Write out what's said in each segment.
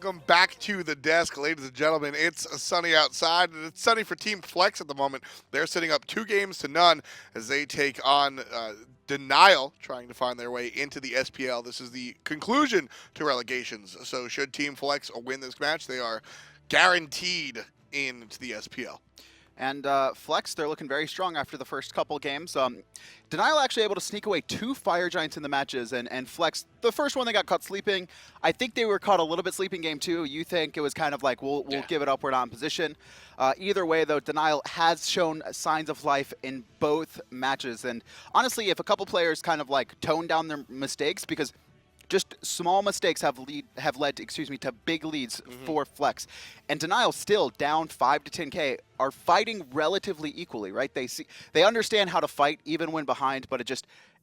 Welcome back to the desk, ladies and gentlemen. It's sunny outside, and it's sunny for Team Flex at the moment. They're sitting up 2-0 as they take on Denial, trying to find their way into the SPL. This is the conclusion to Relegations. So should Team Flex win this match, they are guaranteed into the SPL. And Flex, they're looking very strong after the first couple games. Denial actually able to sneak away 2 Fire Giants in the matches, and Flex, the first one they got caught sleeping. I think they were caught a little bit sleeping game 2. You think it was kind of like, we'll give it up, we're not in position. Either way, though, Denial has shown signs of life in both matches. And honestly, if a couple players kind of like tone down their mistakes, because just small mistakes have led to big leads for Flex. And Denial still down 5 to 10K are fighting relatively equally, right? They understand how to fight even when behind, but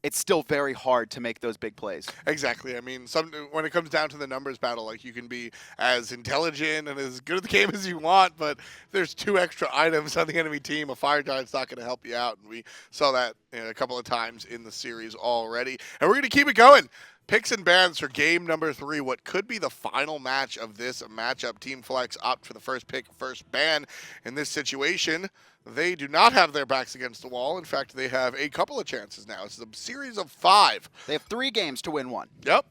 it's still very hard to make those big plays. Exactly. I mean, when it comes down to the numbers battle, like, you can be as intelligent and as good at the game as you want, but if there's 2 extra items on the enemy team, a Fire Giant's not going to help you out. And we saw that a couple of times in the series already. And we're going to keep it going. Picks and bans for game number 3, what could be the final match of this matchup. Team Flex opt for the first pick, first ban. In this situation, they do not have their backs against the wall. In fact, they have a couple of chances now. It's a series of 5. They have 3 games to win 1. Yep.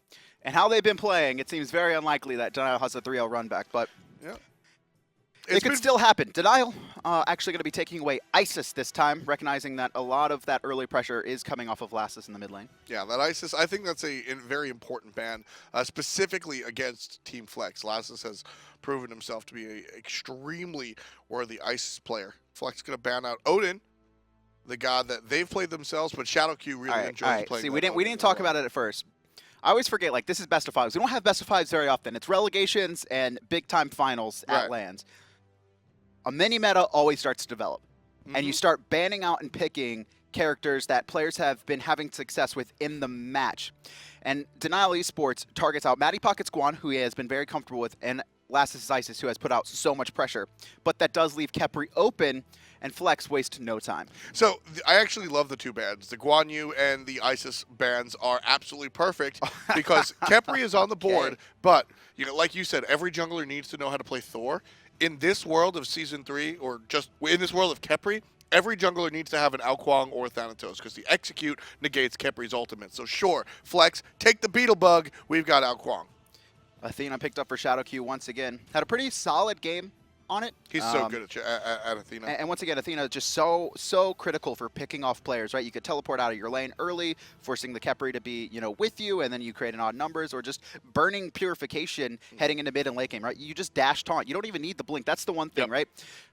And how they've been playing, it seems very unlikely that Denial has a 3-0 run back, but yep. It could still happen. Denial actually going to be taking away Isis this time, recognizing that a lot of that early pressure is coming off of Lassiz in the mid lane. Yeah, that Isis, I think that's a very important ban, specifically against Team Flex. Lassiz has proven himself to be an extremely worthy Isis player. Flex going to ban out Odin, the god that they've played themselves, but Shadowq really enjoys playing. See, we didn't talk about it at first. I always forget, like, this is best of 5s. We don't have best of 5s very often. It's relegations and big-time finals at LANs. A mini-meta always starts to develop, and you start banning out and picking characters that players have been having success with in the match. And Denial Esports targets out Mattypocket's Kuang, who he has been very comfortable with, and Lassiz Isis, who has put out so much pressure. But that does leave Khepri open, and Flex waste no time. So I actually love the 2 bans. The Guan Yu and the Isis bans are absolutely perfect because Khepri is on the board, but like you said, every jungler needs to know how to play Thor. In this world of Season 3, or just in this world of Khepri, every jungler needs to have an Kuang or Thanatos because the execute negates Khepri's ultimate. So sure, Flex, take the beetle bug. We've got Kuang. Athena picked up for Shadowq once again. Had a pretty solid game on it. He's so good at Athena. And once again, Athena just so critical for picking off players, right? You could teleport out of your lane early, forcing the Khepri to be, with you, and then you create an odd numbers, or just burning purification heading into mid and late game, right? You just dash taunt. You don't even need the blink. That's the one thing, right?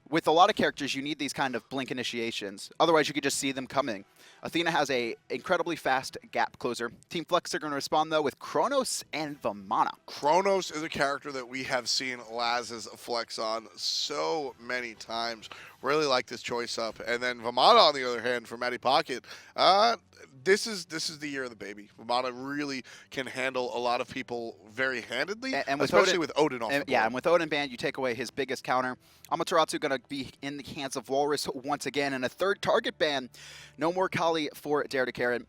With a lot of characters, you need these kind of blink initiations. Otherwise, you could just see them coming. Athena has a incredibly fast gap closer. Team Flex are going to respond, though, with Chronos and Vamana. Chronos is a character that we have seen Lassiz flex on so many times. Really like this choice up. And then Vamana, on the other hand, for Mattypocket, this is the year of the baby. Vamana really can handle a lot of people very handedly, and especially with Odin off the board. Yeah, and with Odin banned, you take away his biggest counter. Amaterasu going to be in the hands of Whalrus once again, and a 3rd target ban. No more Kali for DaretoCare.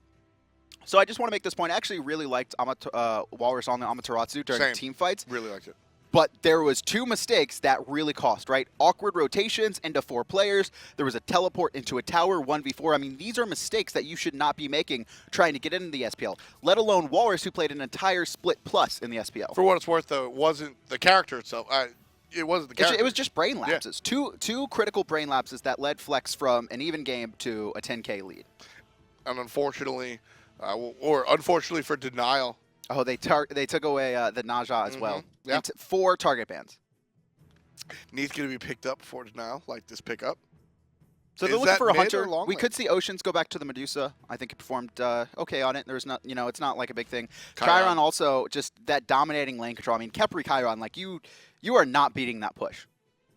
So I just want to make this point. I actually really liked Whalrus on the Amaterasu during team fights. Really liked it. But there was 2 mistakes that really cost, right? Awkward rotations into 4 players. There was a teleport into a tower, 1v4. I mean, these are mistakes that you should not be making trying to get into the SPL, let alone Whalrus, who played an entire split plus in the SPL. For what it's worth, though, it wasn't the character itself. It wasn't the character. It was just brain lapses. Yeah. Two critical brain lapses that led Flex from an even game to a 10K lead. And unfortunately, unfortunately for Denial, they took away the Naja as well. Yeah. 4 target bans. Neith going to be picked up for Denial, like this pickup. So they're looking for a hunter. We could see Oceans go back to the Medusa. I think he performed okay on it. There's not, it's not like a big thing. Chiron also just that dominating lane control. I mean, Khepri Chiron, like you are not beating that push.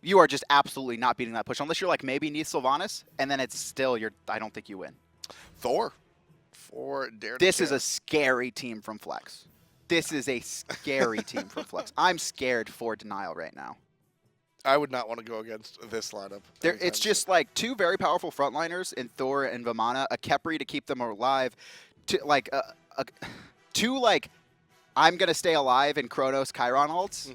You are just absolutely not beating that push unless you're like maybe Neith Sylvanas, and then it's still I don't think you win. Thor for DaretoCare. This is a scary team from Flex. This is a scary team from Flex. I'm scared for Denial right now. I would not want to go against this lineup. It's just like 2 very powerful frontliners in Thor and Vamana, a Khepri to keep them alive, two I'm going to stay alive in Chronos Chiron ults,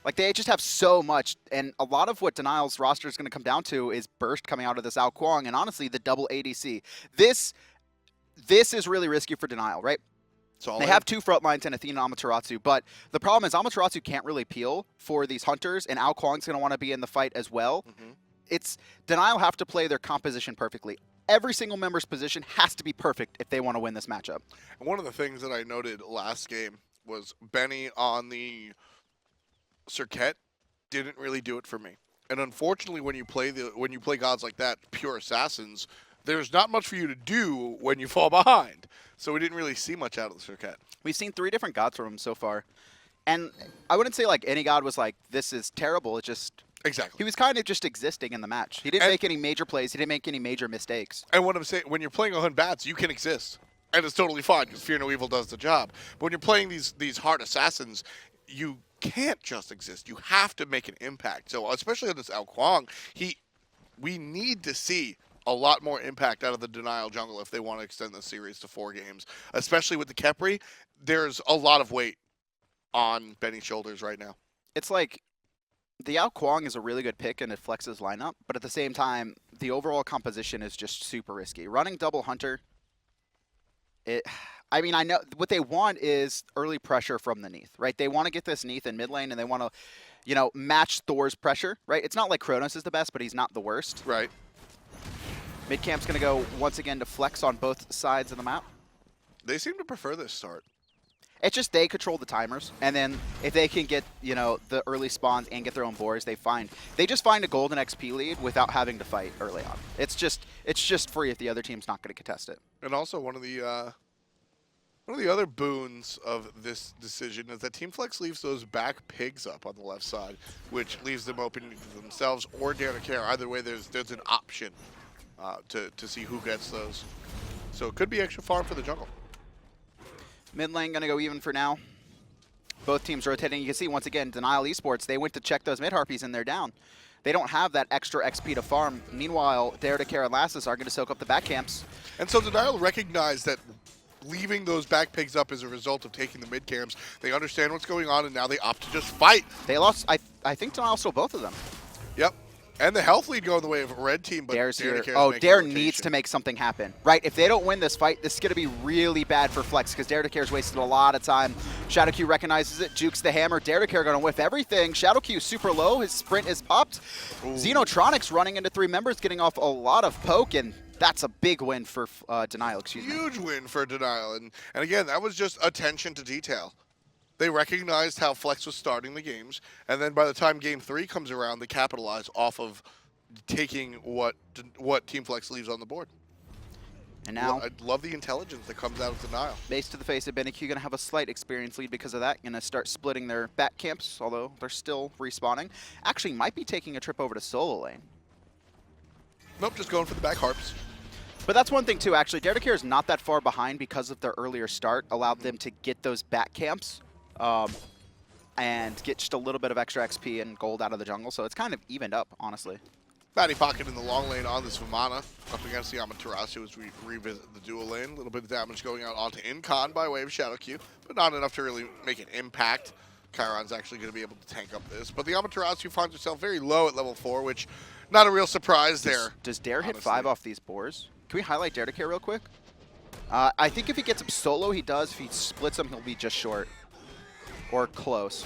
Like, they just have so much, and a lot of what Denial's roster is going to come down to is Burst coming out of this Kuang, and honestly, the double ADC. This is really risky for Denial, right? They have two front lines in Athena and Amaterasu, but the problem is Amaterasu can't really peel for these hunters, and Kuang's going to want to be in the fight as well. It's Denial have to play their composition perfectly. Every single member's position has to be perfect if they want to win this matchup. And one of the things that I noted last game was Benny on the Circuit didn't really do it for me. And unfortunately, when you play gods like that, pure assassins, there's not much for you to do when you fall behind. So we didn't really see much out of the Circuit. We've seen 3 different gods from him so far. And I wouldn't say like any god was like, this is terrible. It just... Exactly. He was kind of just existing in the match. He didn't make any major plays. He didn't make any major mistakes. And what I'm saying, when you're playing on bats, you can exist. And it's totally fine because Fear No Evil does the job. But when you're playing these hard assassins, you can't just exist. You have to make an impact. So especially on this Kuang, we need to see a lot more impact out of the Denial jungle if they want to extend the series to 4 games. Especially with the Khepri, there's a lot of weight on Benny's shoulders right now. It's like the Kuang is a really good pick and it flexes lineup, but at the same time, the overall composition is just super risky. Running double Hunter, I mean, I know what they want is early pressure from the Neith, right? They want to get this Neith in mid lane and they want to, you know, match Thor's pressure, right? It's not like Chronos is the best, but he's not the worst. Right. Mid camp's going to go once again to flex on both sides of the map. They seem to prefer this start. It's just they control the timers, and then if they can get, you know, the early spawns and get their own boars, they just find a golden XP lead without having to fight early on. It's just free if the other team's not going to contest it. And also one of the other boons of this decision is that Team Flex leaves those back pigs up on the left side, which leaves them open to themselves or DaretoCare. Either way, there's an option to see who gets those. So it could be extra farm for the jungle. Mid lane gonna go even for now. Both teams rotating. You can see once again, Denial Esports, they went to check those mid harpies and they're down. They don't have that extra XP to farm. Meanwhile, DaretoCare and Lassiz are gonna soak up the back camps. And so Denial recognized that leaving those back pigs up as a result of taking the mid camps. They understand what's going on and now they opt to just fight. They lost, I think Denial stole both of them. Yep. And the health lead going the way of a red team, but Dare's here. DaretoCare Oh, Dare needs to make something happen. Right, if they don't win this fight, this is going to be really bad for Flex because DaretoCare's wasted a lot of time. Shadowq recognizes it, jukes the hammer. DaretoCare going to whiff everything. Shadowq super low. His sprint is popped. Ooh. Xenotronics running into 3 members, getting off a lot of poke, and that's a big win for Denial, excuse me. Huge win for Denial. And again, that was just attention to detail. They recognized how Flex was starting the games, and then by the time Game 3 comes around, they capitalize off of taking what Team Flex leaves on the board. And now, I love the intelligence that comes out of Denial. Base to the face of BennyXD going to have a slight experience lead because of that. Going to start splitting their back camps, although they're still respawning. Actually, might be taking a trip over to solo lane. Nope, just going for the back harps. But that's one thing too, actually. DaretoCare is not that far behind because of their earlier start, allowed them to get those back camps and get just a little bit of extra XP and gold out of the jungle. So it's kind of evened up, honestly. Mattypocket in the long lane on this Vamana, up against the Amaterasu as we revisit the dual lane. A little bit of damage going out onto Incon by way of Shadowq, but not enough to really make an impact. Chiron's actually going to be able to tank up this. But the Amaterasu finds herself very low at level 4, which not a real surprise there. Does Dare hit 5 off these boars? Can we highlight DaretoCare real quick? I think if he gets him solo, he does. If he splits him, he'll be just short. Or close.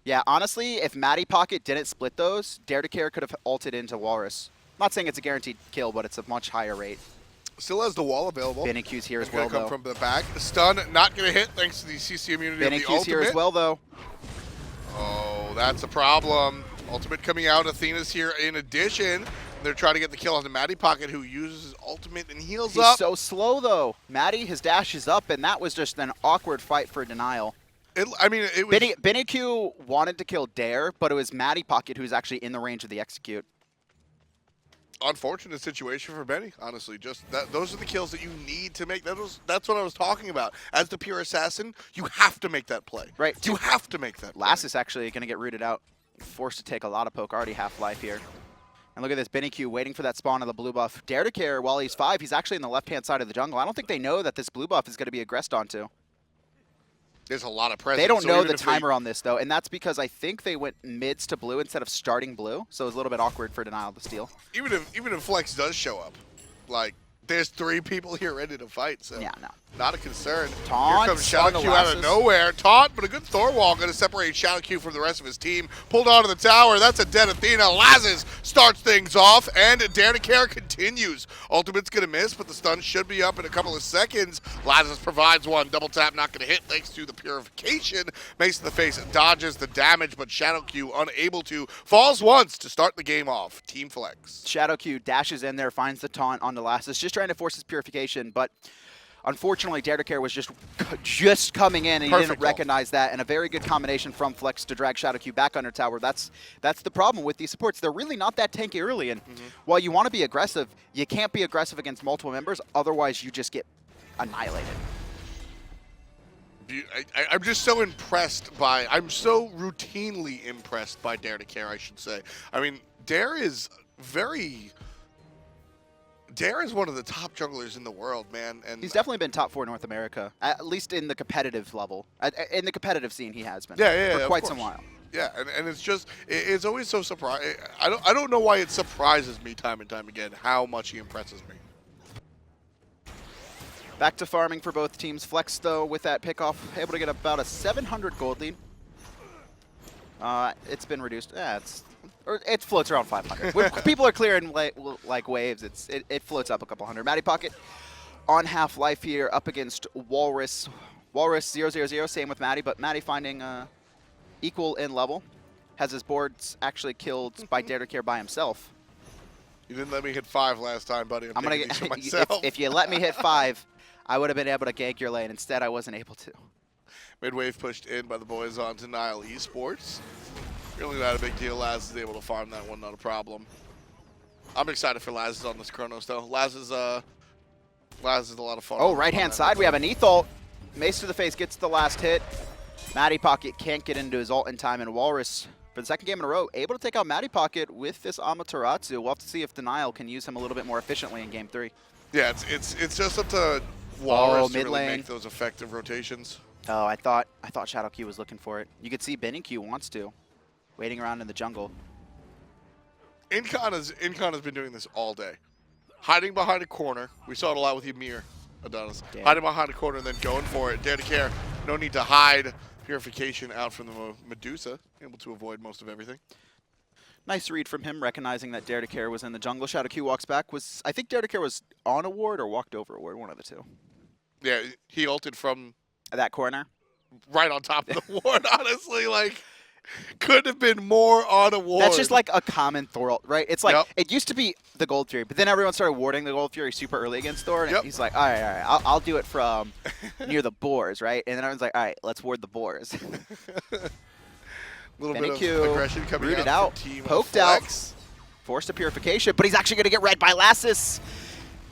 Yeah, honestly, if Mattypocket didn't split those, DaretoCare could have ulted into Whalrus. I'm not saying it's a guaranteed kill, but it's a much higher rate. Still has the wall available. BennyXD's here as well, come from the back. Stun, not going to hit thanks to the CC immunity of the ultimate. BennyXD's here as well, though. Oh, that's a problem. Ultimate coming out. Athena's here in addition. They're trying to get the kill on the Mattypocket, who uses his ultimate and heals up. He's so slow, though. Matty, his dash is up, and that was just an awkward fight for Denial. It was... BennyXD wanted to kill Dare, but it was Mattypocket who's actually in the range of the execute. Unfortunate situation for Benny, honestly. Just those are the kills that you need to make. That's what I was talking about. As the pure assassin, you have to make that play. Right. You have to make that play. Lassiz actually going to get rooted out. Forced to take a lot of poke, already half life here. And look at this, BennyXD waiting for that spawn of the blue buff. DaretoCare, while he's 5, he's actually in the left-hand side of the jungle. I don't think they know that this blue buff is going to be aggressed onto. There's a lot of presence. They don't so know even the if timer on this, though, and that's because I think they went mids to blue instead of starting blue, so it was a little bit awkward for Denial to steal. Even if Flex does show up, like, there's 3 people here ready to fight, so Yeah, no. not a concern. Taunt Here comes on the Shadowq out of Lassiz. nowhere. Taunt, but a good Thor wall going to separate Shadowq from the rest of his team. Pulled onto the tower. That's a dead Athena. Lassiz starts things off, and DaretoCare continues. Ultimate's going to miss, but the stun should be up in a couple of seconds. Lassiz provides one. Double tap not going to hit thanks to the purification. Macetodaface dodges the damage, but Shadowq unable to. Falls once to start the game off. Team Flex. Shadowq dashes in there, finds the taunt onto Lassiz, just trying to force his purification, but unfortunately, DaretoCare was just coming in, and he didn't recognize that, and a very good combination from Flex to drag Shadowq back under tower. That's the problem with these supports. They're really not that tanky early, and while you want to be aggressive, you can't be aggressive against multiple members, otherwise you just get annihilated. I'm just so impressed by, I'm so routinely impressed by DaretoCare, I should say. I mean, Dare is one of the top junglers in the world, man. And he's definitely been top 4 North America, at least in the competitive level. In the competitive scene, he has been for quite some while. Yeah, and it's just, it's always so surprising. I don't know why it surprises me time and time again how much he impresses me. Back to farming for both teams. Flex, though, with that pickoff, able to get about a 700 gold lead. It's been reduced. It floats around 500. When people are clearing like waves, it floats up a couple hundred. Mattypocket on half-life here up against Whalrus. Whalrus 0-0-0, same with Matty, but Matty finding equal in level. Has his boards actually killed by DaretoCare by himself. You didn't let me hit 5 last time, buddy. I'm gonna get myself. If you let me hit 5, I would have been able to gank your lane. Instead, I wasn't able to. Mid-wave pushed in by the boys on Denial Esports. Really not a big deal. Lassiz is able to farm that one, not a problem. I'm excited for Lassiz on this Chronos, though. Lassiz is a lot of fun. Oh, right-hand side, we have a Neith ult. Macetodaface gets the last hit. Mattypocket can't get into his ult in time, and Whalrus, for the second game in a row, able to take out Mattypocket with this Amaterasu. We'll have to see if Denial can use him a little bit more efficiently in Game 3. Yeah, it's just up to Whalrus to mid really lane. make those effective rotations. Oh, I thought Shadowq was looking for it. You could see BennyXD wants to. Waiting around in the jungle. Incon has been doing this all day. Hiding behind a corner. We saw it a lot with Meier, Adanas. Hiding behind a corner and then going for it. DaretoCare, no need to hide. Purification out from the Medusa. Able to avoid most of everything. Nice read from him, recognizing that DaretoCare was in the jungle. Shadowq walks back. I think DaretoCare was on a ward or walked over a ward, one of the two. Yeah, he ulted from that corner. Right on top of the ward, honestly. Like, could have been more on a ward. That's just like a common Thor ult, right? It's like, it used to be the Gold Fury, but then everyone started warding the Gold Fury super early against Thor, and he's like, all right, I'll do it from near the boars, right? And then everyone's like, all right, let's ward the boars. Little bit of aggression coming rooted out. Poked out, forced a purification, but he's actually going to get read by Lassiz.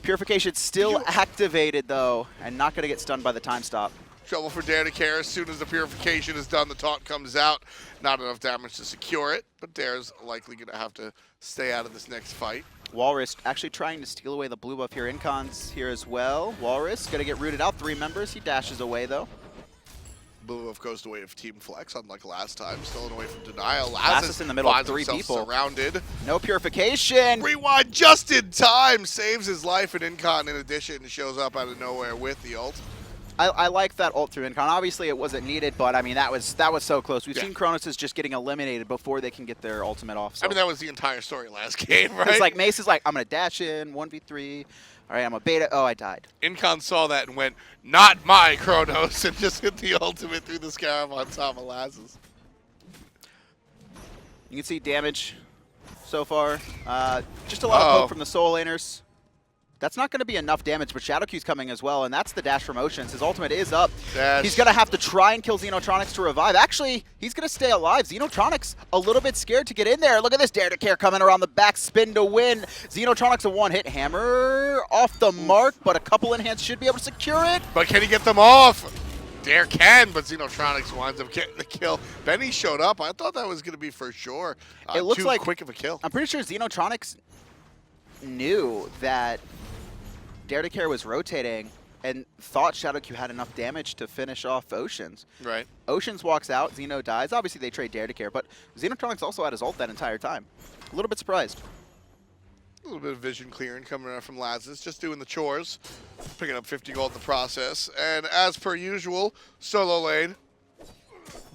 Purification still activated, though, and not going to get stunned by the time stop. Trouble for DaretoCare. As soon as the purification is done, the taunt comes out. Not enough damage to secure it, but Dare's likely going to have to stay out of this next fight. Whalrus actually trying to steal away the blue buff here. Incon's here as well. Whalrus going to get rooted out. 3 members. He dashes away, though. Blue buff goes the way of Team Flex, unlike last time. Stolen away from Denial. Lassiz in the middle of 3 people. Surrounded. No purification. Rewind just in time. Saves his life, and Incon, in addition, shows up out of nowhere with the ult. I like that ult through Incon. Obviously, it wasn't needed, but I mean that was so close. We've seen Chronos is just getting eliminated before they can get their ultimate off. So. I mean that was the entire story last game, right? It's like Mace is like, I'm gonna dash in 1v3. All right, I'm a beta. Oh, I died. Incon saw that and went, "Not my Chronos," and just hit the ultimate through the Scarab on top of Lassiz. You can see damage so far. Just a lot of poke from the Soul Laners. That's not going to be enough damage, but Shadowq's coming as well, and that's the dash for motions. His ultimate is up. He's going to have to try and kill Xenotronics to revive. Actually, he's going to stay alive. Xenotronics a little bit scared to get in there. Look at this DaretoCare coming around the back, spin to win. Xenotronics a one-hit hammer off the mark, but a couple in hands should be able to secure it. But can he get them off? Dare can, but Xenotronics winds up getting the kill. Benny showed up. I thought that was going to be for sure it looks too like quick of a kill. I'm pretty sure Xenotronics knew that DaretoCare was rotating and thought Shadowq had enough damage to finish off Oceans. Right. Oceans walks out, Xeno dies. Obviously, they trade DaretoCare, but Xenotronics also had his ult that entire time. A little bit surprised. A little bit of vision clearing coming around from Lassiz, just doing the chores, picking up 50 gold in the process. And as per usual, solo lane,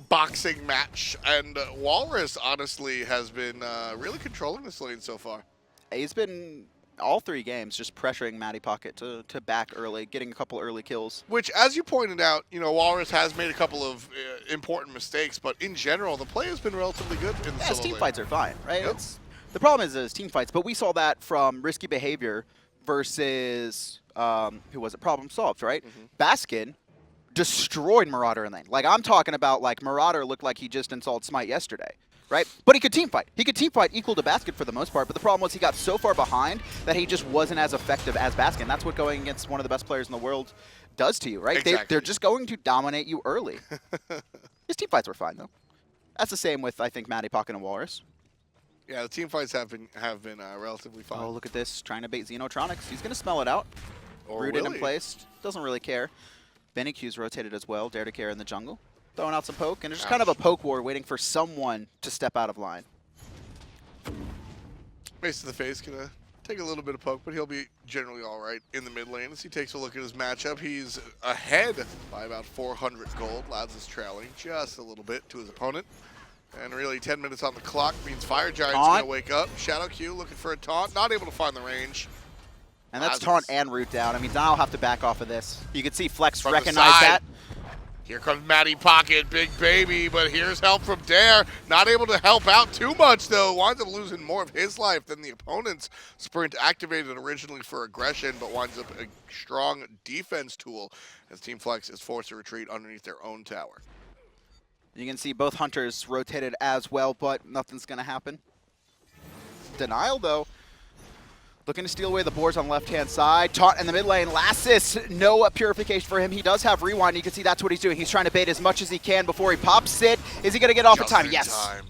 boxing match. And Whalrus, honestly, has been really controlling this lane so far. He's been, all 3 games, just pressuring Mattypocket to back early, getting a couple early kills. Which, as you pointed out, you know, Whalrus has made a couple of important mistakes, but in general, the play has been relatively good in the Yeah, solo his team lane. fights are fine, right? Yep. The problem is his team fights, but we saw that from Risky Behavior versus, who was it? Problem Solved, right? Baskin destroyed Marauder in lane. Like, I'm talking about, like, Marauder looked like he just installed Smite yesterday, right? But he could team fight. He could team fight equal to Baskin for the most part, but the problem was he got so far behind that he just wasn't as effective as Baskin. That's what going against one of the best players in the world does to you, right? Exactly. They're just going to dominate you early. His team fights were fine, though. That's the same with, I think, Mattypocket and Whalrus. Yeah, the team fights have been relatively fine. Oh, look at this. Trying to bait Xenotronics. He's going to smell it out. Or Rooted will in he? place. Doesn't really care. BennyXD's rotated as well. DaretoCare in the jungle. Throwing out some poke. And it's just kind of a poke war waiting for someone to step out of line. Macetodaface gonna take a little bit of poke, but he'll be generally all right in the mid lane. As he takes a look at his matchup, he's ahead by about 400 gold. Lads is trailing just a little bit to his opponent. And really 10 minutes on the clock means Fire Giant's going to wake up. Shadowq looking for a taunt, not able to find the range. And that's taunt and root down. I mean, I'll have to back off of this. You can see Flex From recognize that. Here comes Mattypocket, big baby, but here's help from Dare. Not able to help out too much, though. Winds up losing more of his life than the opponent's. Sprint activated originally for aggression, but winds up a strong defense tool as Team Flex is forced to retreat underneath their own tower. You can see both Hunters rotated as well, but nothing's going to happen. Denial, though. Looking to steal away the boards on the left-hand side. Taunt in the mid lane. Lassiz, no purification for him. He does have rewind. You can see that's what he's doing. He's trying to bait as much as he can before he pops it. Is he going to get off in time? Yes.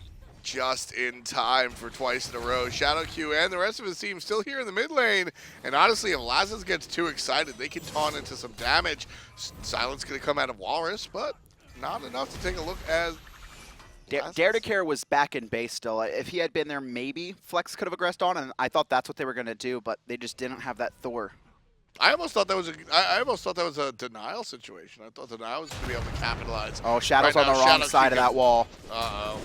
Just in time for twice in a row. Shadowq and the rest of his team still here in the mid lane. And honestly, if Lassiz gets too excited, they can taunt into some damage. Silence going to come out of Whalrus, but not enough to take a look at DaretoCare was back in base still. If he had been there, maybe Flex could have aggressed on, and I thought that's what they were going to do, but they just didn't have that Thor. I almost thought that was a denial situation. I thought denial was going to be able to capitalize. Oh, Shadow's right on the wrong side of that wall. Uh-oh.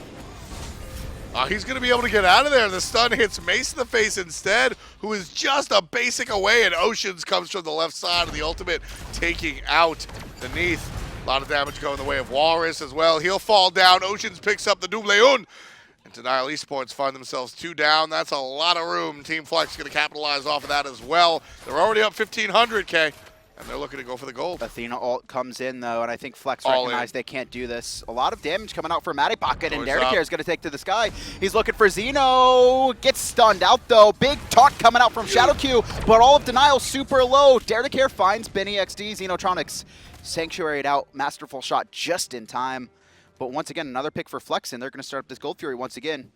He's going to be able to get out of there. The stun hits Macetodaface instead, who is just a basic away, and Oceans comes from the left side of the ultimate, taking out the Neith. A lot of damage going the way of Whalrus as well. He'll fall down. Oceans picks up the double un. And Denial Esports find themselves 2 down. That's a lot of room. Team Flex going to capitalize off of that as well. They're already up 1,500K, and they're looking to go for the gold. Athena ult comes in, though, and I think Flex recognized they can't do this. A lot of damage coming out for Mattypocket, and DaretoCare is going to take to the sky. He's looking for Xeno. Gets stunned out, though. Big taunt coming out from Shadowq, but all of Denial super low. DaretoCare finds BennyXD. Xenotronics sanctuaried out. Masterful shot just in time. But once again, another pick for Flex, and they're going to start up this Gold Fury once again.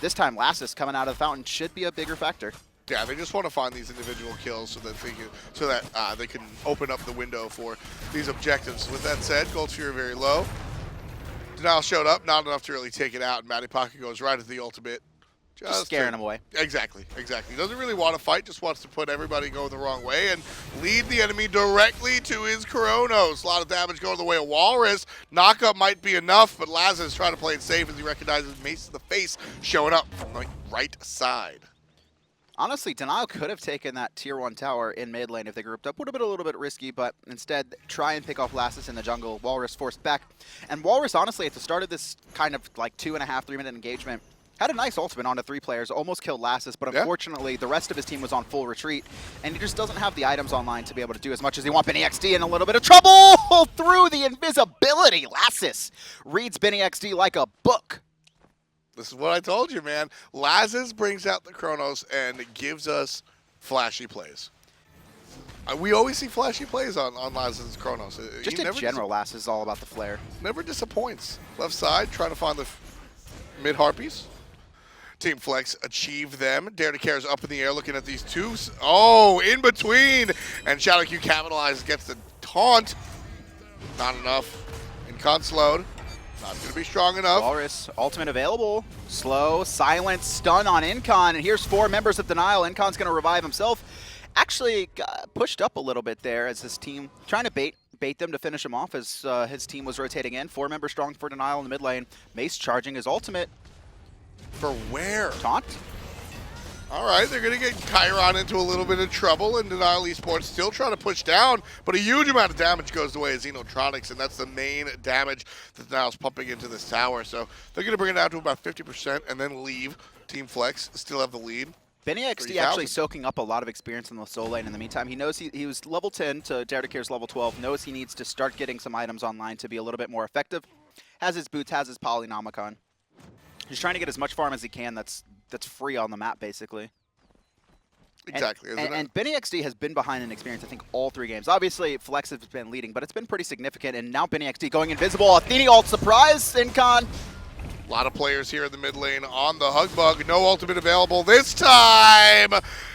This time, Lassiz coming out of the fountain should be a bigger factor. Yeah, they just want to find these individual kills so that they can open up the window for these objectives. With that said, Gold Fury very low. Denial showed up, not enough to really take it out, and Mattypocket goes right at the ultimate. Just scaring him away. Exactly. He doesn't really want to fight, just wants to put everybody going the wrong way and lead the enemy directly to his Chronos. A lot of damage going the way of Whalrus. Knockup might be enough, but Lassiz is trying to play it safe as he recognizes Macetodaface showing up from the right side. Honestly, Denial could have taken that tier 1 tower in mid lane if they grouped up. Would have been a little bit risky, but instead try and pick off Lassiz in the jungle. Whalrus forced back. And Whalrus, honestly, at the start of this kind of like 2.5, 3 minute engagement, had a nice ultimate onto 3 players, almost killed Lassiz, but unfortunately the rest of his team was on full retreat, and he just doesn't have the items online to be able to do as much as he wants. BennyXD in a little bit of trouble through the invisibility. Lassiz reads BennyXD like a book. This is what I told you, man. Lassiz brings out the Chronos and gives us flashy plays. We always see flashy plays on Lassiz's Chronos. Just in general, Lassiz is all about the flare. Never disappoints. Left side, trying to find the mid-harpies. Team Flex achieve them. DaretoCare is up in the air looking at these two. Oh, in between. And Shadowq capitalizes, gets the taunt. Not enough. Incon slowed. Not going to be strong enough. Whalrus, ultimate available. Slow, silent, stun on Incon. And here's 4 members of Denial. Incon's going to revive himself. Actually got pushed up a little bit there as his team trying to bait them to finish him off as his team was rotating in. 4 members strong for Denial in the mid lane. Mace charging his ultimate. For where? Taunt. All right, they're going to get Chiron into a little bit of trouble, and Denial Esports still trying to push down, but a huge amount of damage goes the way of Xenotronics, and that's the main damage that Denial's pumping into this tower. So they're going to bring it down to about 50% and then leave. Team Flex still have the lead. BennyXD actually soaking up a lot of experience in the soul lane in the meantime. He knows he was level 10 to DaretoCare's level 12, knows he needs to start getting some items online to be a little bit more effective. Has his boots, has his Polynomicon. He's trying to get as much farm as he can that's free on the map, basically. Exactly. And BennyXD has been behind in experience, I think, all 3 games. Obviously, Flex has been leading, but it's been pretty significant. And now BennyXD going invisible. Athena ult surprise, Incon. A lot of players here in the mid lane on the Hug Bug. No ultimate available this time.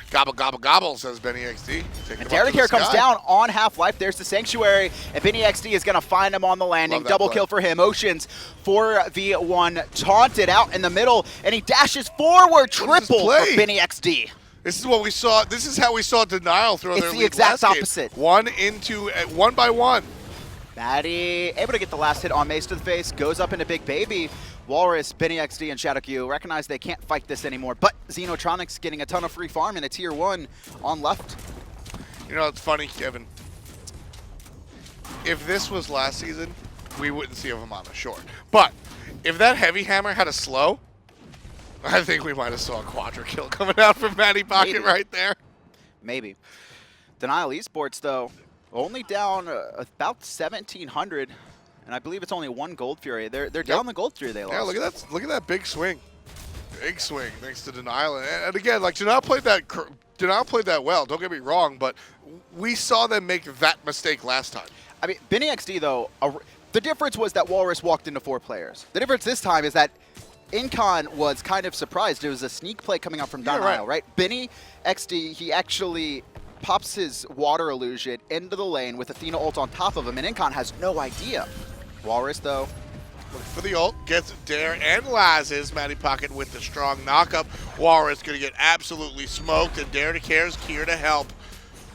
Gobble, gobble, gobble, says BennyXD. And DaretoCare comes down on Half-Life. There's the Sanctuary, and BennyXD is going to find him on the landing. Double kill for him. Oceans 4v1 taunted out in the middle, and he dashes forward. Triple for BennyXD. This is what we saw. This is how we saw Denial throw their lead. It's the exact opposite. One by one. Maddie able to get the last hit on Macetodaface, goes up into Big Baby. Whalrus, BennyXD, and Shadowq recognize they can't fight this anymore, but Xenotronics getting a ton of free farm in a tier 1 on left. You know, it's funny, Kevin. If this was last season, we wouldn't see a Vamana, sure. But if that Heavy Hammer had a slow, I think we might have saw a quadra kill coming out from Mattypocket right there. Maybe. Denial Esports, though, only down about 1,700. And I believe it's only 1 Gold Fury. They're down the Gold Fury they lost. Yeah, look at that! Look at that big swing, thanks to Denial. And again, like Denial played that well. Don't get me wrong, but we saw them make that mistake last time. I mean, BennyXD though, the difference was that Whalrus walked into 4 players. The difference this time is that Incon was kind of surprised. It was a sneak play coming out from Denial, right? BennyXD, he actually pops his water illusion into the lane with Athena ult on top of him, and Incon has no idea. Whalrus, though, looking for the ult, gets Dare and Lassiz. Mattypocket with the strong knockup. Whalrus going to get absolutely smoked, and DaretoCare's here to help.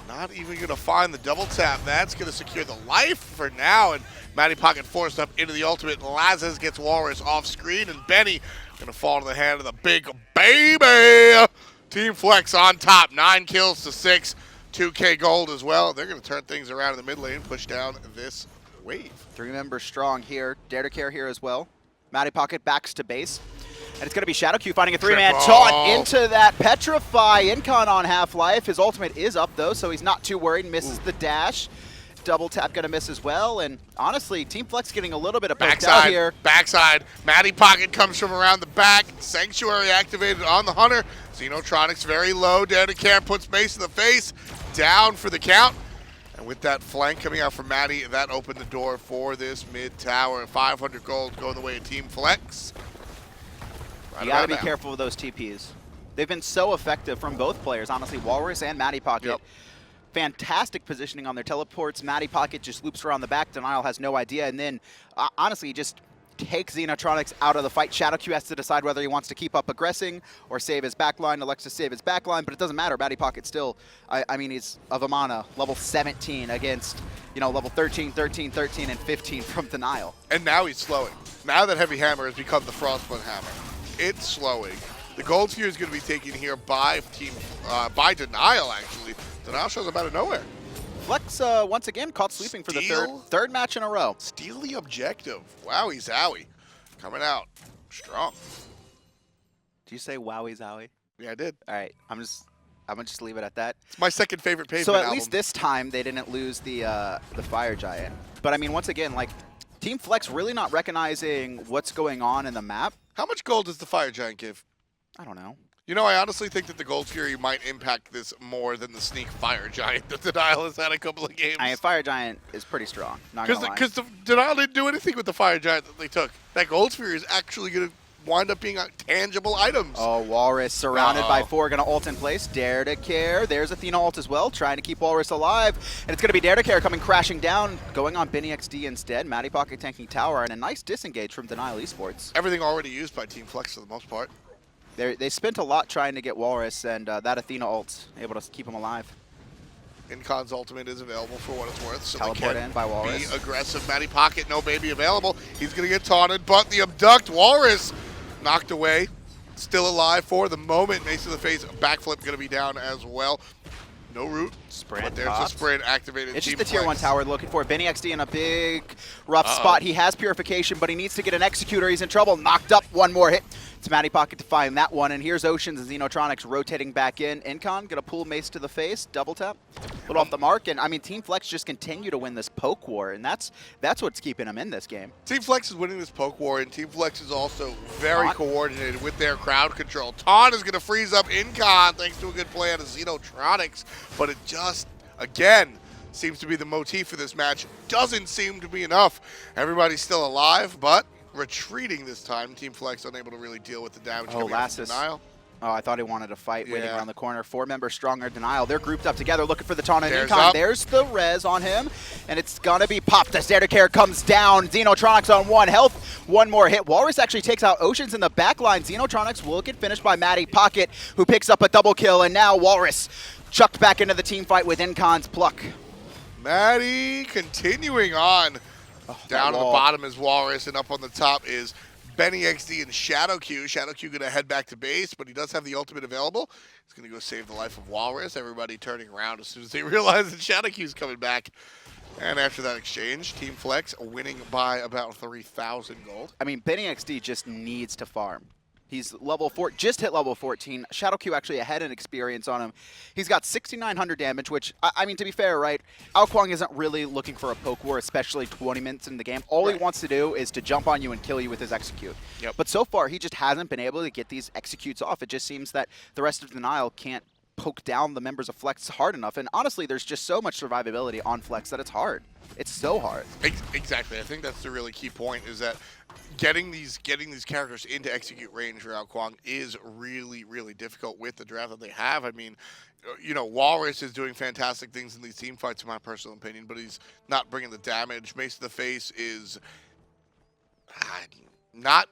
Not even going to find the double tap. That's going to secure the life for now, and Mattypocket forced up into the ultimate. Lassiz gets Whalrus off screen, and Benny going to fall into the hand of the big baby. Team Flex on top, 9 kills to 6. 2K gold as well. They're going to turn things around in the mid lane, push down this wave. 3 members strong here. DaretoCare here as well. Mattypocket backs to base. And it's going to be Shadowq finding a 3-man taunt into that Petrify. Incon on Half-Life. His ultimate is up, though, so he's not too worried. Misses the dash. Double tap going to miss as well. And honestly, Team Flex getting a little bit of backside here. Backside. Mattypocket comes from around the back. Sanctuary activated on the Hunter. Xenotronics very low. DaretoCare puts Mace in the face. Down for the count. And with that flank coming out from Matty, that opened the door for this mid tower. 500 gold going the way of Team Flex. You got to be careful with those TPs. They've been so effective from both players, honestly, Whalrus and Mattypocket. Yep. Fantastic positioning on their teleports. Mattypocket just loops around the back. Denial has no idea. And then, honestly, just take Xenotronics out of the fight. Shadowq has to decide whether he wants to keep up aggressing or save his backline. Elects to save his backline, but it doesn't matter. Mattypocket still, I mean, he's a Vamana, level 17 against, you know, level 13, 13, 13, and 15 from Denial. And now he's slowing. Now that Heavy Hammer has become the Frostblood Hammer, it's slowing. The gold sphere is going to be taken here by by Denial, actually. Denial shows up out of nowhere. Flex, once again, caught sleeping for the third match in a row. Steal the objective. Wowie zowie. Coming out strong. Did you say wowie zowie? Yeah, I did. All right, I'm gonna just leave it at that. It's my second favorite Pavement So at album. least this time they didn't lose the Fire Giant. But I mean, once again, like, Team Flex really not recognizing what's going on in the map. How much gold does the Fire Giant give? I don't know. You know, I honestly think that the Gold Fury might impact this more than the Sneak Fire Giant that Denial has had a couple of games. I mean, Fire Giant is pretty strong, not gonna lie. Because Denial didn't do anything with the Fire Giant that they took. That Gold Fury is actually going to wind up being tangible items. Oh, Whalrus surrounded by 4, gonna ult in place. DaretoCare, there's Athena ult as well, trying to keep Whalrus alive. And it's gonna be DaretoCare coming crashing down, going on BennyXD instead. Mattypocket tanking tower, and a nice disengage from Denial Esports. Everything already used by Team Flex for the most part. They spent a lot trying to get Whalrus, and that Athena ult able to keep him alive. Incon's ultimate is available for what it's worth, so Teleport they can in by Whalrus. be aggressive. Mattypocket, no baby available. He's going to get taunted, but the abduct, Whalrus knocked away. Still alive for the moment. Macetodaface, backflip going to be down as well. No root. Sprint but there's popped. a sprint activated. It's Team just the tier 1 Flex. tower looking for BennyXD in a big, rough spot. He has Purification, but he needs to get an Executor. He's in trouble. Knocked up. One more hit. It's Mattypocket to find that one. And here's Oceans and Xenotronics rotating back in. Incon gonna pull Mace to the face. Double tap. Put off the mark. And I mean, Team Flex just continue to win this poke war. And that's what's keeping them in this game. Team Flex is winning this poke war, and Team Flex is also very coordinated with their crowd control. Thom is going to freeze up Incon thanks to a good play out of Xenotronics, but it just, again, seems to be the motif for this match. Doesn't seem to be enough. Everybody's still alive, but retreating this time. Team Flex unable to really deal with the damage. Oh, Lassiz. Denial. Oh, I thought he wanted to fight, waiting Yeah. around the corner. 4 members stronger, Denial. They're grouped up together, looking for the taunt on There's Incon. up. There's the res on him, and it's gonna be popped as DaretoCare comes down. Xenotronics on 1 health. One more hit. Whalrus actually takes out Oceans in the back line. Xenotronics will get finished by Mattypocket, who picks up a double kill, and now Whalrus chucked back into the team fight with Incon's pluck. Matty continuing on. Down at the bottom is Whalrus, and up on the top is BennyXD and Shadowq. Shadowq going to head back to base, but he does have the ultimate available. He's going to go save the life of Whalrus. Everybody turning around as soon as they realize that Shadowq's coming back. And after that exchange, Team Flex winning by about 3,000 gold. I mean, BennyXD just needs to farm. He's level 4, just hit level 14. Shadowq actually ahead in experience on him. He's got 6,900 damage, which, I mean, to be fair, right, Kuang isn't really looking for a poke war, especially 20 minutes in the game. All he wants to do is to jump on you and kill you with his execute. Yep. But so far, he just hasn't been able to get these executes off. It just seems that the rest of Denial can't poke down the members of Flex hard enough. And honestly, there's just so much survivability on Flex that it's hard. It's so hard. Exactly. I think that's the really key point, is that getting these characters into execute range for Kuang is really, really difficult with the draft that they have. I mean, you know, Whalrus is doing fantastic things in these team fights, in my personal opinion, but he's not bringing the damage. Macetodaface is not.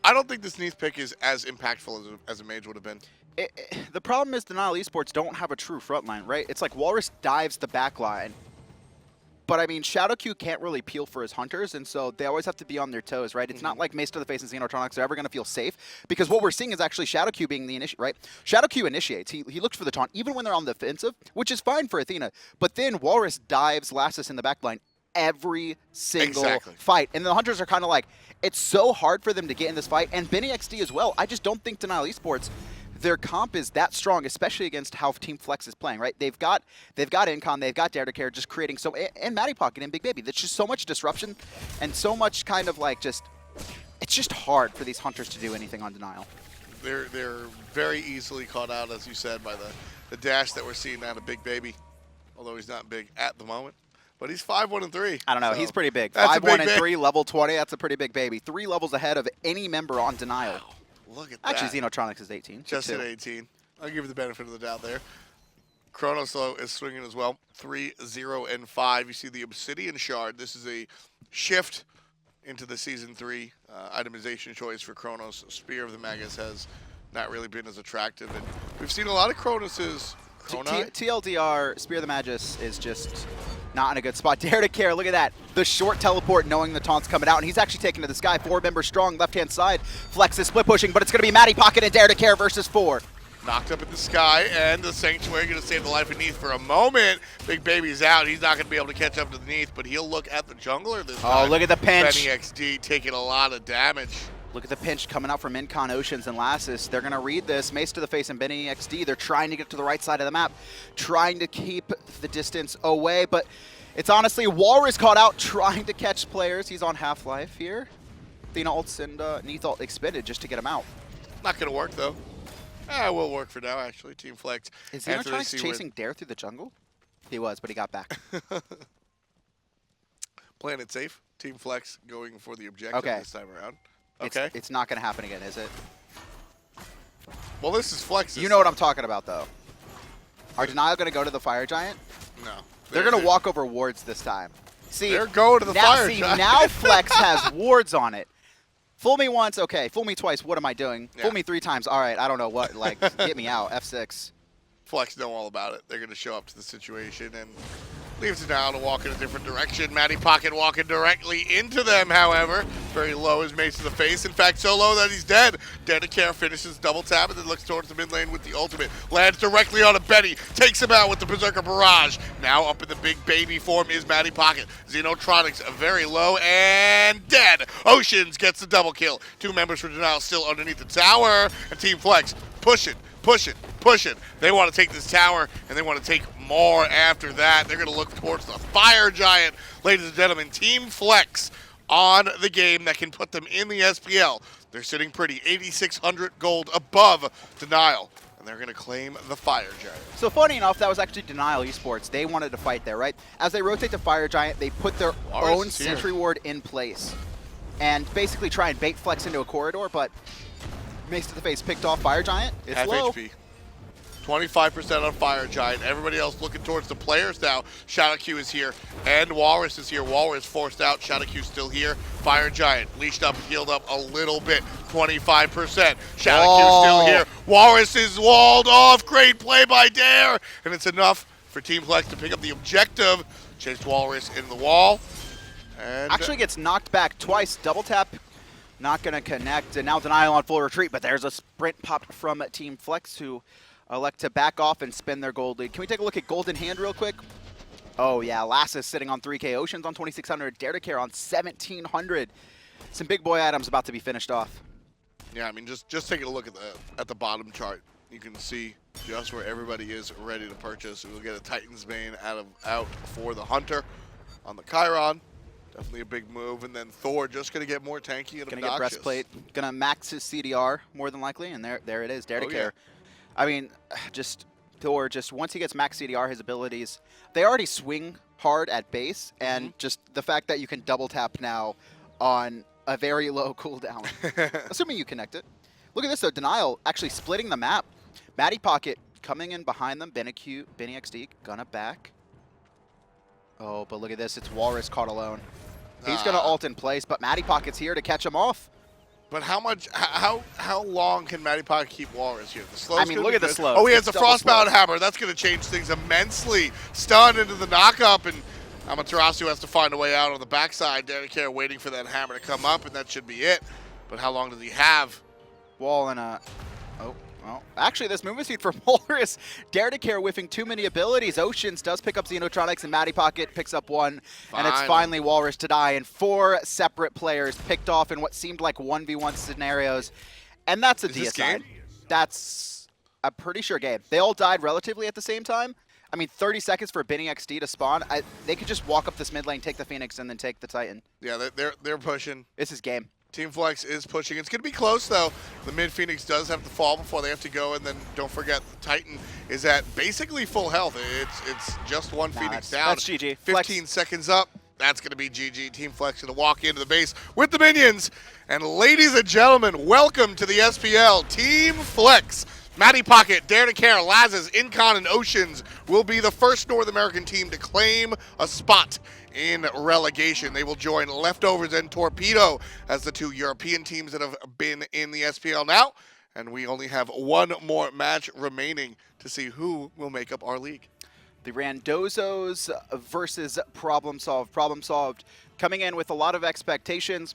I don't think this Neith pick is as impactful as a mage would have been. The problem is Denial Esports don't have a true frontline, right? It's like Whalrus dives the back line. But I mean, Shadowq can't really peel for his hunters, and so they always have to be on their toes, right? It's not like Macetodaface and Xenotronics are ever going to feel safe, because what we're seeing is actually Shadowq being the initiate, right? Shadowq initiates. He looks for the taunt, even when they're on the defensive, which is fine for Athena. But then Whalrus dives Lassiz in the back line every single fight. And the hunters are kind of like, it's so hard for them to get in this fight. And BennyXD as well. I just don't think Denial Esports, their comp is that strong, especially against how Team Flex is playing, right? They've got Incon, they've got DaretoCare just creating so, and Mattypocket and Big Baby. There's just so much disruption and so much kind of like just, it's just hard for these hunters to do anything on Denial. They're very easily caught out, as you said, by the dash that we're seeing out of Big Baby, although he's not big at the moment. But he's 5-1-3. I don't know. So He's pretty big. That's 5-1-3, level 20. That's a pretty big baby. 3 levels ahead of any member on Denial. Wow. Look at that. Actually, Xenotronics is 18. Just at 18. I'll give you the benefit of the doubt there. Chronos, though, is swinging as well. 3-0-5. You see the Obsidian Shard. This is a shift into the Season 3 itemization choice for Chronos. Spear of the Magus has not really been as attractive. And we've seen a lot of Chronos's. TLDR, Spear of the Magus is just not in a good spot. DaretoCare, look at that. The short teleport knowing the taunt's coming out, and he's actually taken to the sky. 4 members strong, left-hand side. Flex is split pushing, but it's going to be Mattypocket and DaretoCare versus 4. Knocked up in the sky, and the Sanctuary going to save the life of Neith for a moment. Big Baby's out. He's not going to be able to catch up to the Neith, but he'll look at the jungler this time. Oh, look at the pinch. BennyXD taking a lot of damage. Look at the pinch coming out from Incon, Oceans, and Lassiz. They're going to read this. Macetodaface and BennyXD, they're trying to get to the right side of the map, trying to keep the distance away, but it's honestly Whalrus caught out trying to catch players. He's on half-life here. Athena ults and Neith ult expended just to get him out. Not going to work, though. It will work for now, actually. Team Flex. Is Xenotronics chasing Dare through the jungle? He was, but he got back. Playing it safe. Team Flex going for the objective this time around. Okay. It's not going to happen again, is it? Well, this is Flex. You know what I'm talking about, though. Are Denial going to go to the Fire Giant? No. They're going to walk over wards this time. See, they're going to the Fire Giant. Now Flex has wards on it. Fool me once, okay. Fool me twice, what am I doing? Yeah. Fool me 3 times, all right, I don't know what. Like, get me out, F6. Flex know all about it. They're going to show up to the situation and leaves it down to walk in a different direction. Mattypocket walking directly into them, however. Very low is Macetodaface. In fact, so low that he's dead. DaretoCare finishes double tap and then looks towards the mid lane with the ultimate. Lands directly on a Benny. Takes him out with the Berserker Barrage. Now up in the big baby form is Mattypocket. Xenotronics very low and dead. Oceans gets the double kill. 2 members for Denial still underneath the tower. And Team Flex pushing. They want to take this tower, and they want to take more after that. They're going to look towards the Fire Giant. Ladies and gentlemen, Team Flex on the game that can put them in the SPL. They're sitting pretty, 8,600 gold above Denial, and they're going to claim the Fire Giant. So funny enough, that was actually Denial Esports. They wanted to fight there, right? As they rotate the Fire Giant, they put their own sentry ward in place and basically try and bait Flex into a corridor, but Macetodaface picked off Fire Giant. It's half low. HP. 25% on Fire Giant. Everybody else looking towards the players now. Shadowq is here, and Whalrus is here. Whalrus forced out. Shadowq still here. Fire Giant leashed up, healed up a little bit. 25%. Shadowq still here. Whalrus is walled off. Great play by Dare, and it's enough for Team Flex to pick up the objective. Chased Whalrus in the wall. And actually gets knocked back twice. Double tap. Not going to connect, and now Denial on full retreat, but there's a sprint pop from Team Flex who elect to back off and spin their gold lead. Can we take a look at Golden Hand real quick? Oh yeah, Lassiz sitting on 3K, Oceans on 2,600, DaretoCare on 1,700. Some big boy items about to be finished off. Yeah, I mean, just taking a look at the bottom chart, you can see just where everybody is ready to purchase. We'll get a Titan's Bane out for the Hunter on the Chiron. Definitely a big move, and then Thor just going to get more tanky and obnoxious. Going to get breastplate, going to max his CDR more than likely, and there it is, DaretoCare. Oh, yeah. I mean, just Thor, just once he gets max CDR, his abilities, they already swing hard at base, and just the fact that you can double tap now on a very low cooldown, assuming you connect it. Look at this though, Denial actually splitting the map. Mattypocket coming in behind them, BennyXD gonna back. Oh, but look at this, it's Whalrus caught alone. He's going to ult in place, but Mattypocket's here to catch him off. But how long can Mattypocket keep Whalrus here? The slow's I mean, look at the slow. Oh, he has a Frostbound Hammer. That's going to change things immensely. Stun into the knockup, and Amaterasu has to find a way out on the backside. DaretoCare waiting for that hammer to come up, and that should be it. But how long does he have? Wall and a... Oh, well, actually, this movement speed for Whalrus. DaretoCare whiffing too many abilities. Oceans does pick up Xenotronics, and Mattypocket picks up one. And it's finally Whalrus to die. And 4 separate players picked off in what seemed like 1v1 scenarios. And that's a deicide. That's a pretty sure game. They all died relatively at the same time. I mean, 30 seconds for BennyXD to spawn. They could just walk up this mid lane, take the Phoenix, and then take the Titan. Yeah, they're pushing. This is game. Team Flex is pushing. It's going to be close, though. The mid Phoenix does have to fall before they have to go, and then don't forget the Titan is at basically full health. It's just one Phoenix down. That's GG. 15 seconds up. That's going to be GG. Team Flex going to walk into the base with the minions. And ladies and gentlemen, welcome to the SPL. Team Flex. Mattypocket, DaretoCare, Lassiz, Incon, and Oceans will be the first North American team to claim a spot in relegation. They will join Leftovers and Torpedo as the 2 European teams that have been in the SPL now. And we only have one more match remaining to see who will make up our league. The Randozos versus Problem Solved. Problem Solved coming in with a lot of expectations.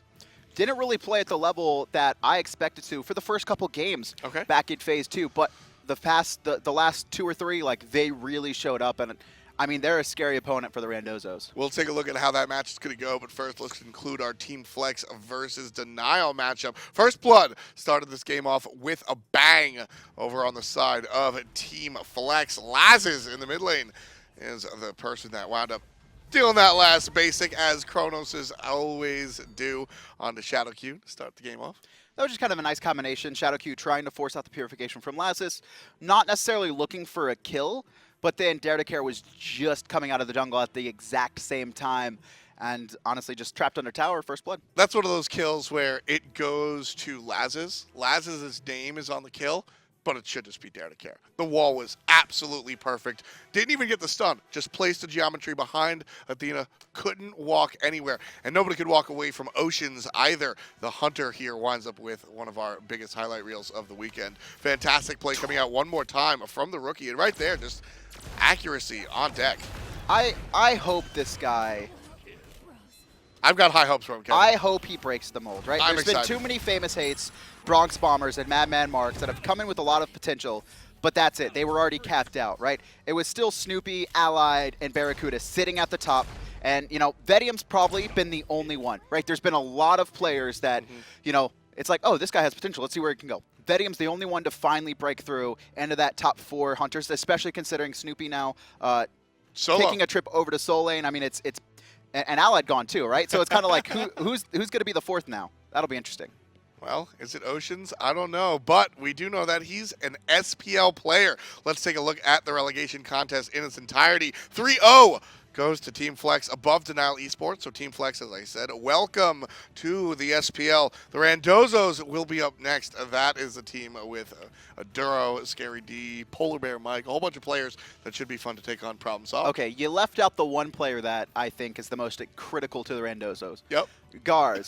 Didn't really play at the level that I expected to for the first couple games back in Phase 2. But the last 2 or 3, like, they really showed up. And I mean, they're a scary opponent for the Randozos. We'll take a look at how that match is going to go, but first let's include our Team Flex versus Denial matchup. First Blood started this game off with a bang over on the side of Team Flex. Lassiz in the mid lane is the person that wound up stealing that last basic, as Chronos always do, on the Shadowq to start the game off. That was just kind of a nice combination. Shadowq trying to force out the purification from Lassiz, not necessarily looking for a kill, but then DaretoCare was just coming out of the jungle at the exact same time and honestly just trapped under tower, first blood. That's one of those kills where it goes to Lassiz. Lassiz's name is on the kill, but it should just be DaretoCare. The wall was absolutely perfect. Didn't even get the stun. Just placed the geometry behind Athena. Couldn't walk anywhere. And nobody could walk away from Oceans either. The Hunter here winds up with one of our biggest highlight reels of the weekend. Fantastic play coming out one more time from the rookie. And right there, just accuracy on deck. I hope this guy... I've got high hopes for him, Kevin. I hope he breaks the mold, right? I'm There's excited. been too many famous hates, Bronx Bombers and Madman Marks that have come in with a lot of potential, but that's it. They were already capped out, right? It was still Snoopy, Allied, and Barracuda sitting at the top. And, you know, Vedium's probably been the only one, right? There's been a lot of players that, you know, it's like, oh, this guy has potential. Let's see where he can go. Vedium's the only one to finally break through into that top 4 hunters, especially considering Snoopy now taking a trip over to Soul Lane. I mean, it's and Allied gone too, right? So it's kind of like who's going to be the 4th now? That'll be interesting. Well, is it Oceans? I don't know, but we do know that he's an SPL player. Let's take a look at the relegation contest in its entirety. 3-0 goes to Team Flex above Denial Esports. So Team Flex, as I said, welcome to the SPL. The Randozos will be up next. That is a team with a Duro, Scary D, Polar Bear Mike, a whole bunch of players that should be fun to take on Problem Solve. Okay, you left out the one player that I think is the most critical to the Randozos. Yep. Gars.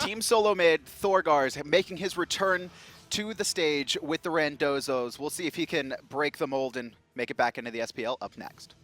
Team Solo Mid, Thor Gars, making his return to the stage with the Randozos. We'll see if he can break the mold and make it back into the SPL up next.